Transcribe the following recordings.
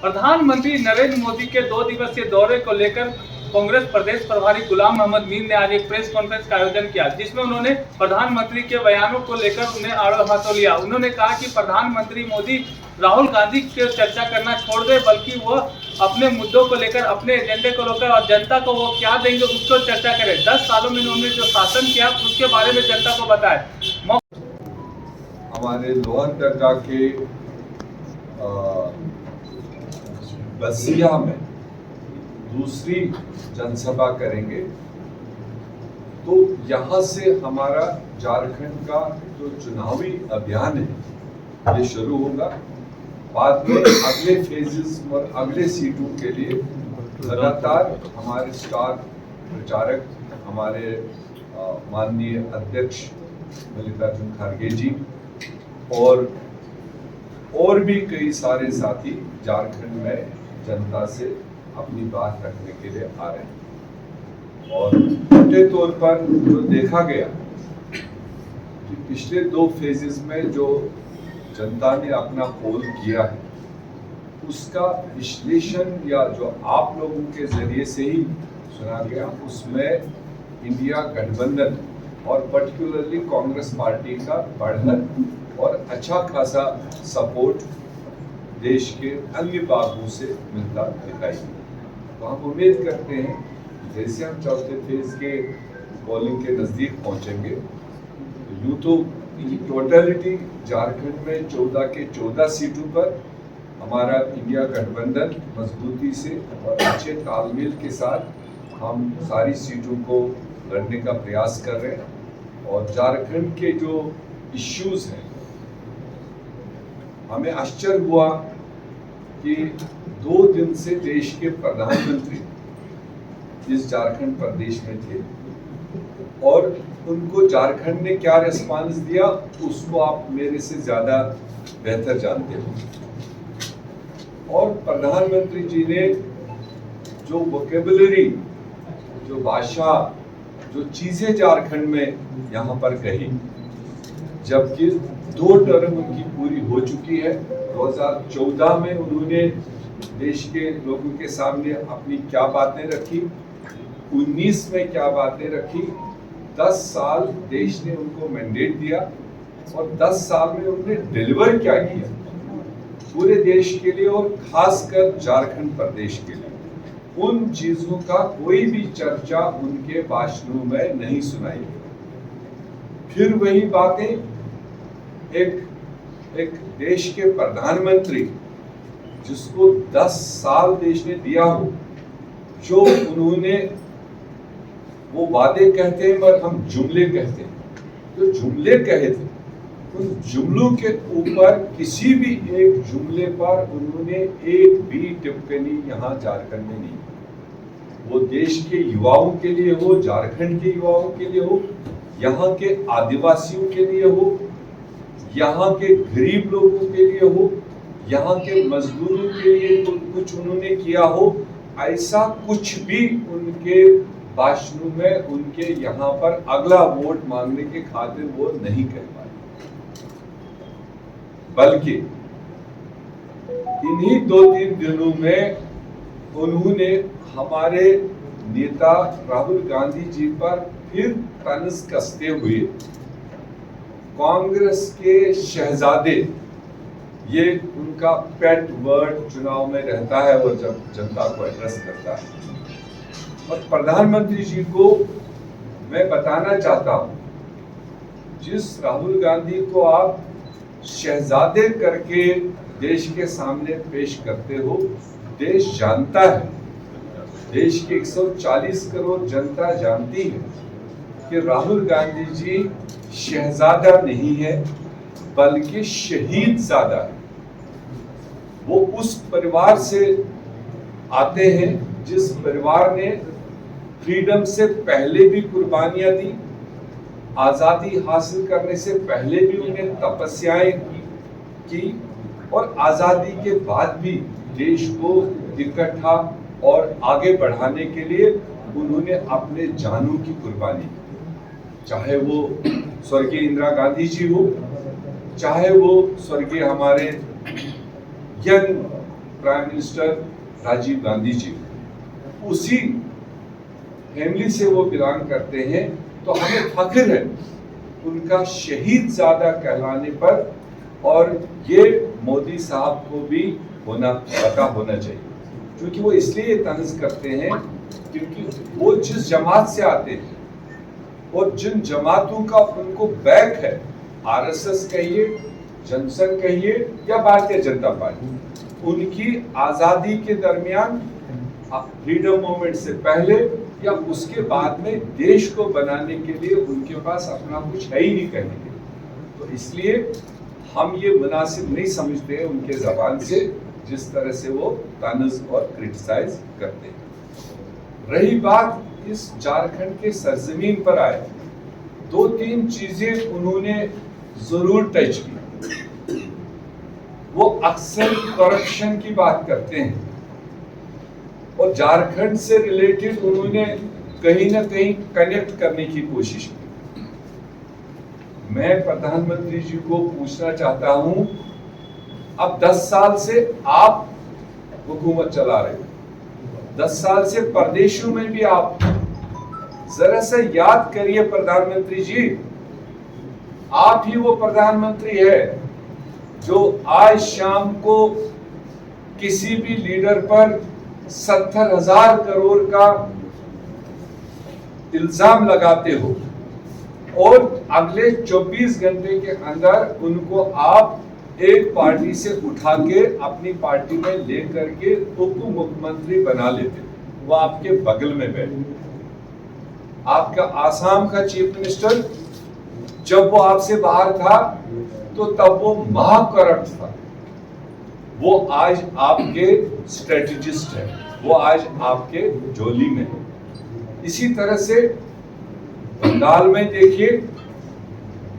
प्रधानमंत्री नरेंद्र मोदी के 2 दिवसीय दौरे को लेकर कांग्रेस प्रदेश प्रभारी गुलाम मोहम्मद मीर ने आज एक प्रेस कॉन्फ्रेंस का आयोजन किया, जिसमें उन्होंने प्रधानमंत्री के बयानों को लेकर उन्हें आड़े हाथों लिया। उन्होंने कहा कि प्रधानमंत्री मोदी राहुल गांधी की चर्चा करना छोड़ दे, बल्कि वह अपने मुद्दों को लेकर, अपने एजेंडे को लेकर और जनता को वो क्या देंगे उसको चर्चा करें। 10 सालों में उन्होंने जो शासन किया उसके बारे में जनता को बताए। हमारे लोहरदगा के बसिया में दूसरी जनसभा करेंगे, तो यहाँ से हमारा झारखंड का जो चुनावी अभियान है ये शुरू होगा। बाद में अगले फेजेस और अगले सीटों के लिए लगातार हमारे स्टार प्रचारक, हमारे माननीय अध्यक्ष मल्लिकार्जुन खड़गे जी और भी कई सारे साथी झारखंड में जनता से अपनी बात रखने के लिए आ रहे हैं। और मोटे तौर पर जो देखा गया कि पिछले 2 फेजेस में जो जनता ने अपना पोल किया है उसका विश्लेषण या जो आप लोगों के जरिए से ही सुना गया, उसमें इंडिया गठबंधन और पर्टिकुलरली कांग्रेस पार्टी का बढ़त और अच्छा खासा सपोर्ट देश के अन्य भागों से मिलता दिखाई दिया। तो हम उम्मीद करते हैं जैसे हम चौथे फेज के पोलिंग के नज़दीक पहुंचेंगे, यूँ तो टोटलिटी झारखंड में 14 के 14 सीटों पर हमारा इंडिया गठबंधन मजबूती से और अच्छे तालमेल के साथ हम सारी सीटों को लड़ने का प्रयास कर रहे हैं। और झारखंड के जो इश्यूज हैं, हमें आश्चर्य हुआ कि 2 दिन से देश के प्रधानमंत्री इस झारखंड प्रदेश में थे और उनको झारखंड ने क्या रिस्पांस दिया उसको आप मेरे से ज्यादा बेहतर जानते हो। और प्रधानमंत्री जी ने जो वोकेबुलरी, जो भाषा, जो चीजें झारखंड में यहाँ पर कही, जबकि 2 टर्म उनकी पूरी हो चुकी है। 2014 में उन्होंने देश के लोगों के सामने अपनी क्या बातें रखी, 19 में क्या बातें रखी, 10 साल देश ने उनको मैंडेट दिया और 10 साल में उन्होंने डिलीवर क्या किया पूरे देश के लिए और खासकर झारखंड प्रदेश के लिए, उन चीजों का कोई भी चर्चा उनके भाषणों में नहीं सुनाई। फिर वही बातें एक देश के प्रधानमंत्री जिसको 10 साल देश ने दिया हो, जो उन्होंने वो वादे कहते हैं पर हम जुमले कहते हैं, जो जुमले कहे थे उन जुमलों के ऊपर किसी भी एक जुमले पर उन्होंने एक भी टिप्पणी यहाँ झारखंड में नहीं। वो देश के युवाओं के लिए हो, झारखंड के युवाओं के लिए हो, यहाँ के आदिवासियों के लिए हो, यहाँ के गरीब लोगों के लिए हो, यहाँ के मजदूरों के लिए कुछ उन्होंने किया हो, ऐसा कुछ भी उनके भाषणों में, उनके यहाँ पर अगला वोट मांगने के खातिर वो नहीं कह पाए। बल्कि इन्हीं 2-3 दिनों में उन्होंने हमारे नेता राहुल गांधी जी पर फिर तंज कसते हुए कांग्रेस के शहजादे, ये उनका पेट वर्ड चुनाव में रहता है वो जब जनता को एड्रेस करता है। और प्रधानमंत्री जी को मैं बताना चाहता हूं, जिस राहुल गांधी को आप शहजादे करके देश के सामने पेश करते हो, देश जानता है, देश की 140 करोड़ जनता जानती है कि राहुल गांधी जी शहजादा नहीं है बल्कि शहीद ज़ादा है। वो उस परिवार से आते हैं जिस परिवार ने फ्रीडम से पहले भी कुर्बानियां दी, आज़ादी हासिल करने से पहले भी उन्हें तपस्याएं की और आज़ादी के बाद भी देश को इकट्ठा और आगे बढ़ाने के लिए उन्होंने अपने जानों की कुर्बानी की। चाहे वो स्वर्गीय इंदिरा गांधी जी हो, चाहे वो स्वर्गीय हमारे young prime minister Rajiv Gandhi ji, उसी फैमिली से वो बिलोंग करते हैं, तो हमें फख्र है उनका शहीद ज़्यादा कहलाने पर। और ये मोदी साहब को भी पता होना चाहिए, क्योंकि वो इसलिए तंज करते हैं क्योंकि वो जिस जमात से आते हैं और जिन जमातों का उनको बैक है, आरएसएस कहिए, जनसंघ कहिए या भारतीय जनता पार्टी, उनकी आजादी के दरमियान, फ्रीडम मूवमेंट से पहले या उसके बाद में देश को बनाने के लिए उनके पास अपना कुछ है ही नहीं कहने के लिए। तो इसलिए हम ये मुनासिब नहीं समझते हैं उनके जबान से जिस तरह से वो तंज और क्रिटिसाइज करते हैं। रही बात इस झारखंड के सरजमीन पर आए, 2-3 चीजें उन्होंने जरूर टच की। वो अक्सर करप्शन की बात करते हैं और झारखंड से रिलेटेड उन्होंने कहीं ना कहीं कनेक्ट करने की कोशिश की। मैं प्रधानमंत्री जी को पूछना चाहता हूं, अब 10 साल से आप हुकूमत चला रहे हो, 10 साल से प्रदेशों में भी आप, जरा सा याद करिए प्रधानमंत्री जी, आप ही वो प्रधानमंत्री है जो आज शाम को किसी भी लीडर पर 70,000 करोड़ का इल्जाम लगाते हो और अगले 24 घंटे के अंदर उनको आप एक पार्टी से उठा के अपनी पार्टी में लेकर के उप मुख्यमंत्री बना लेते। वो आपके बगल में बैठे। आपका आसाम का चीफ मिनिस्टर जब वो आपसे बाहर था तो तब वो महा करप्ट था, वो आज आपके स्ट्रेटेजिस्ट है, वो आज आपके झोली में है। इसी तरह से बंगाल में देखिए,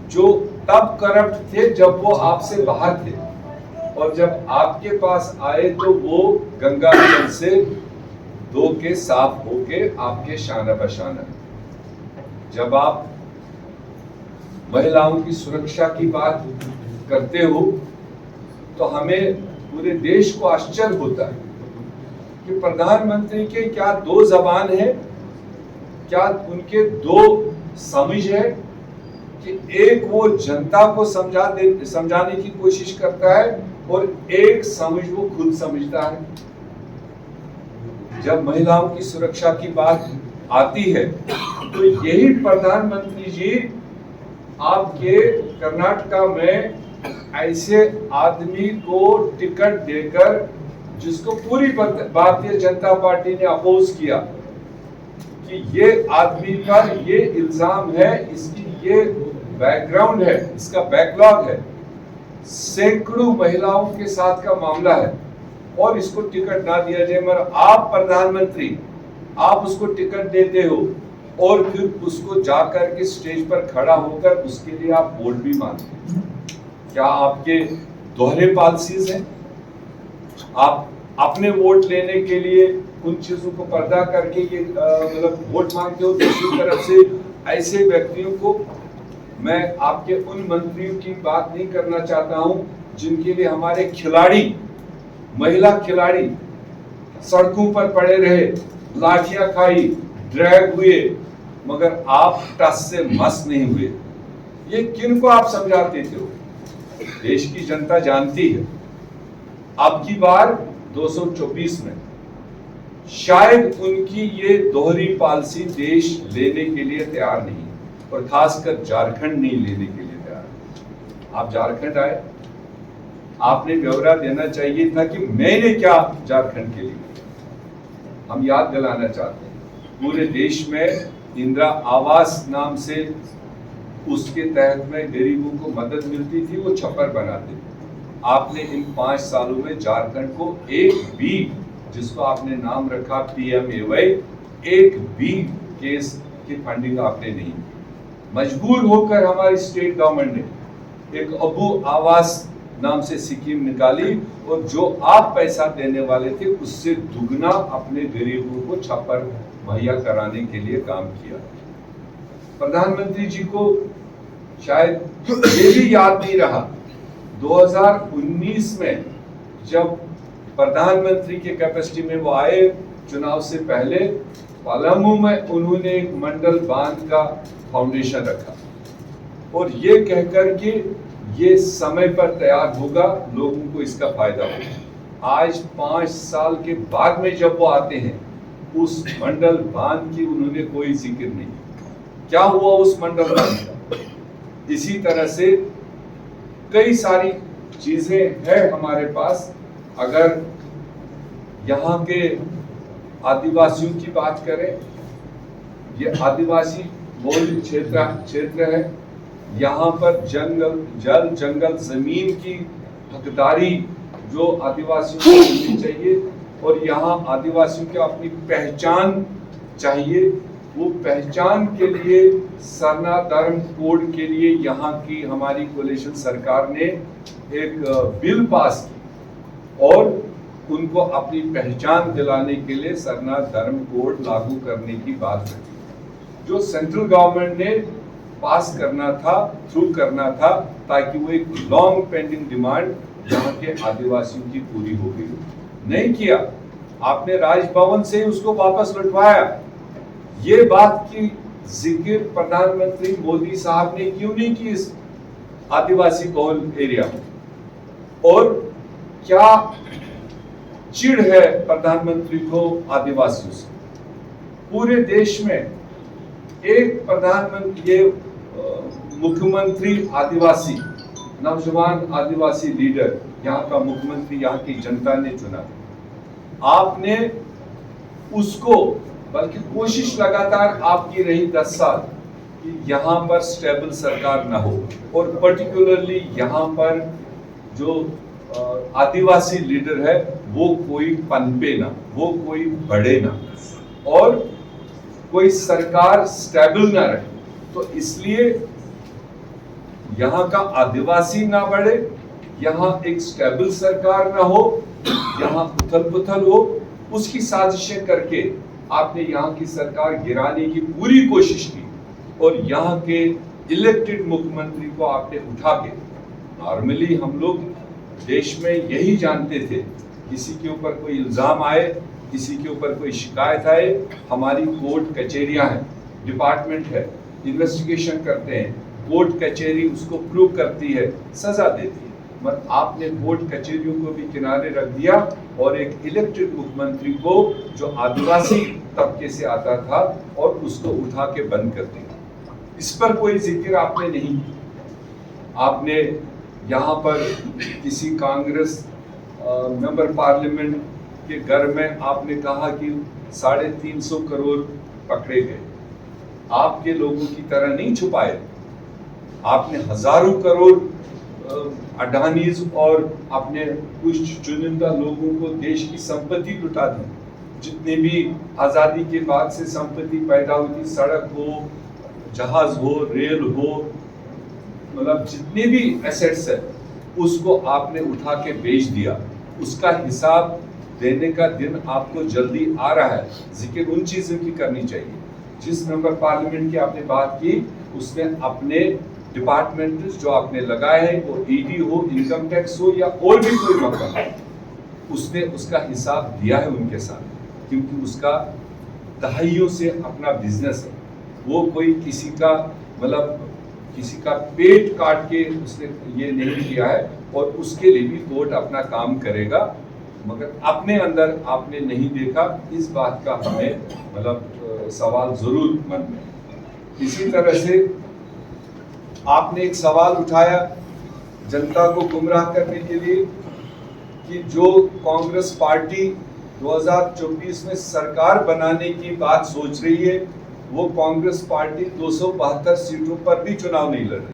जो तब करप्ट थे जब वो आपसे बाहर थे और जब आपके पास आए तो वो गंगा जल से धो के साफ होके आपके शाना बशाना। जब आप महिलाओं की सुरक्षा की बात करते हो तो हमें पूरे देश को आश्चर्य होता है कि प्रधानमंत्री के क्या 2 जबान है, क्या उनके 2 समझ है कि एक वो जनता को समझाने की कोशिश करता है और एक समझ वो खुद समझता है। जब महिलाओं की सुरक्षा की बात आती है तो यही प्रधानमंत्री जी आपके कर्नाटका में ऐसे आदमी को टिकट देकर, जिसको पूरी भारतीय जनता पार्टी ने अपोज किया कि ये आदमी पर ये इल्जाम है, इसकी ये बैकग्राउंड है, इसका बैकलॉग है, सैकड़ों महिलाओं के साथ का मामला है और इसको टिकट ना दिया जाए, मगर आप प्रधानमंत्री, आप उसको टिकट देते हो और फिर उसको जाकर के स्टेज पर खड़ा होकर उसके लिए आप वोट भी मांगते हैं। क्या आपके दोहरे पॉलिसीज हैं? आप अपने वोट लेने के लिए उन चीजों को पर्दा करके ये मतलब वोट मांगते हो। दूसरी तरफ से ऐसे व्यक्तियों को, मैं आपके उन मंत्रियों की बात नहीं करना चाहता हूं जिनके लिए हमारे खिलाड़ी, महिला खिलाड़ी सड़कों पर पड़े रहे, लाठियां खाई, ड्रैग हुए, मगर आप टस से मस नहीं हुए। ये किन को आप समझाते थे? देश की जनता जानती है। अब की बार 224 में शायद उनकी ये दोहरी पॉलिसी देश लेने के लिए तैयार नहीं, और खासकर झारखंड नहीं लेने के लिए तैयार। आप झारखंड आए, आपने ब्यौरा देना चाहिए था कि मैंने क्या झारखंड के लिए। हम याद दिलाना चाहते हैं, पूरे देश में इंदिरा आवास नाम से उसके तहत में गरीबों को मदद मिलती थी, वो छप्पर बनाते थे। आपने इन 5 सालों में झारखंड को एक भी, जिसको आपने नाम रखा PMAY, एक भी केस की फंडिंग आपने नहीं की। मजबूर होकर हमारी स्टेट गवर्नमेंट ने एक अबू आवास नाम से स्कीम निकाली और जो आप पैसा देने वाले थे उससे दुगना अपने गरीबों को छप्पर मुहैया कराने के लिए काम किया। प्रधानमंत्री जी को शायद ये भी याद नहीं रहा, 2019 में जब प्रधानमंत्री के कैपेसिटी में वो आए। चुनाव से पहले पलामू में उन्होंने एक मंडल बांध का फाउंडेशन रखा और ये कहकर कि ये समय पर तैयार होगा, लोगों को इसका फायदा होगा। आज 5 साल के बाद में जब वो आते हैं, उस मंडल बांध की उन्होंने कोई जिक्र नहीं। क्या हुआ उस मंडल बांध का? इसी तरह से कई सारी चीजें हैं हमारे पास। अगर यहाँ के आदिवासियों की बात करें, ये आदिवासी बहुल क्षेत्र है। यहाँ पर जंगल जमीन की हकदारी जो आदिवासियों को मिलनी चाहिए और यहाँ आदिवासियों की अपनी पहचान चाहिए। वो पहचान के लिए सरना धर्म कोड के लिए यहाँ की हमारी कोalition सरकार ने एक बिल पास की और उनको अपनी पहचान दिलाने के लिए सरना धर्म कोड लागू करने की बात रखी, जो सेंट्रल गवर्नमेंट ने पास करना था, थ्रू करना था, ताकि वो एक लॉन्ग पेंडिंग डिमांड यहाँ के आदिवासियों की पूरी हो गई। नहीं किया, आपने राजभवन से उसको वापस लौटवाया। ये बात की जिक्र प्रधानमंत्री मोदी साहब ने क्यों नहीं की इस आदिवासी बहुल एरिया में? और क्या चिढ़ है प्रधानमंत्री को आदिवासियों से? पूरे देश में एक प्रधानमंत्री, ये मुख्यमंत्री आदिवासी, नौजवान आदिवासी लीडर यहाँ का मुख्यमंत्री यहाँ की जनता ने चुना। आपने उसको, बल्कि कोशिश लगातार आपकी रही 10 साल कि यहाँ पर स्टेबल सरकार ना हो और पर्टिकुलरली यहाँ पर जो आदिवासी लीडर है वो कोई पनपे ना, वो कोई बढ़े ना और कोई सरकार स्टेबल ना रहे। तो इसलिए यहाँ का आदिवासी ना बढ़े, यहाँ एक स्टेबल सरकार ना हो, यहाँ उथल पुथल हो, उसकी साजिशें करके आपने यहाँ की सरकार गिराने की पूरी कोशिश की और यहाँ के इलेक्टेड मुख्यमंत्री को आपने उठा के, नॉर्मली हम लोग देश में यही जानते थे, किसी के ऊपर कोई इल्जाम आए, किसी के ऊपर कोई शिकायत आए, हमारी कोर्ट कचहरियां हैं, डिपार्टमेंट है, इन्वेस्टिगेशन करते हैं, कोर्ट कचहरी उसको प्रूव करती है, सजा देती है। मगर आपने कोर्ट कचहरियों को भी किनारे रख दिया और एक इलेक्टेड मुख्यमंत्री को जो आदिवासी तबके से आता था और उसको उठा के बंद कर दिया। इस पर कोई जिक्र आपने नहीं किया। आपने यहाँ पर किसी कांग्रेस मेंबर पार्लियामेंट के घर में आपने कहा कि 350 करोड़ पकड़े गए। आपके लोगों की तरह नहीं छुपाए, आपने हजारों करोड़ अडानीज और अपने कुछ चुनिंदा लोगों को देश की संपत्ति लुटा दी। जितने भी आजादी के बाद से संपत्ति पैदा हुई, सड़क हो, जहाज हो, रेल हो, मतलब जितने भी एसेट्स है उसको आपने उठा के बेच दिया। उसका हिसाब देने का दिन आपको जल्दी आ रहा है। जिक्र उन चीजों की करनी चाहिए। जिस मेंबर पार्लियामेंट की आपने बात की, उसने अपने डिपार्टमेंट जो आपने लगाए हैं, वो ईडी हो, इनकम टैक्स हो या और भी कोई मकसद हो, उसने उसका हिसाब दिया है उनके साथ, क्योंकि उसका दहाइयों से अपना बिजनेस है। वो कोई किसी का मतलब किसी का पेट काट के उसने ये नहीं किया है और उसके लिए भी कोर्ट अपना काम करेगा। मगर अपने अंदर आपने नहीं देखा, इस बात का हमें मतलब सवाल जरूर मन में। इसी तरह से आपने एक सवाल उठाया जनता को गुमराह करने के लिए कि जो कांग्रेस पार्टी 2024 में सरकार बनाने की बात सोच रही है, वो कांग्रेस पार्टी 272 सीटों पर भी चुनाव नहीं लड़ रही।